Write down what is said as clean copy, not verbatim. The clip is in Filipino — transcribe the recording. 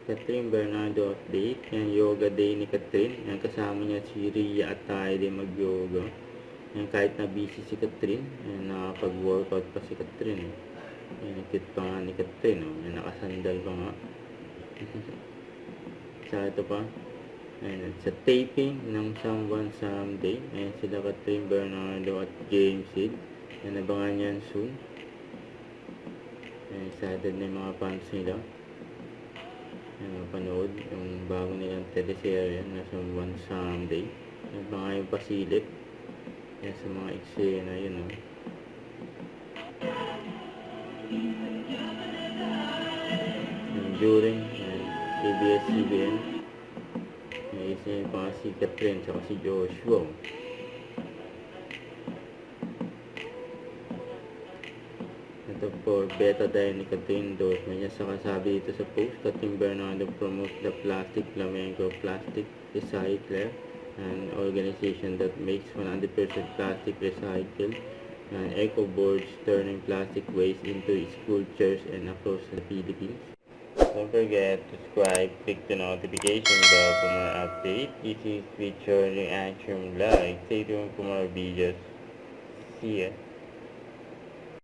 Catherine Bernardo update. Yan, yoga day ni Catherine. Yan, kasama niya si Ria at tayo din mag-yoga. Yan, kahit na busy si Catherine, yan, nakapag-workout pa si Catherine. Yan, cute pa nga ni Catherine. Oh. Yan, nakasandal pa nga. Sa ito pa. Ayan, sa taping ng Someone Someday. Ayan, sila Catherine Bernardo at James Hill. Yan, abangan yan soon. Ayan, excited na yung mga fans nila. Mapanood yung bago nilang teleserye na Someone Someday. Yan pa nga yung pasilip. Yan sa mga eksena yun, oh. Yan, during ABS-CBN may isa yung pa si Catherine saka si Joshua. Ito for beta dahil ni Catherine endorsement niya. Saka sabi dito sa post, Catherine Bernardo promotes the Plastic Flamenco Plastic Recycler, an organization that makes 100% plastic recycled and eco boards, turning plastic waste into school chairs and across the Philippines. Don't forget to subscribe, click the notification bell for more updates. This is featuring Action Live. Stay tuned for more videos. See ya.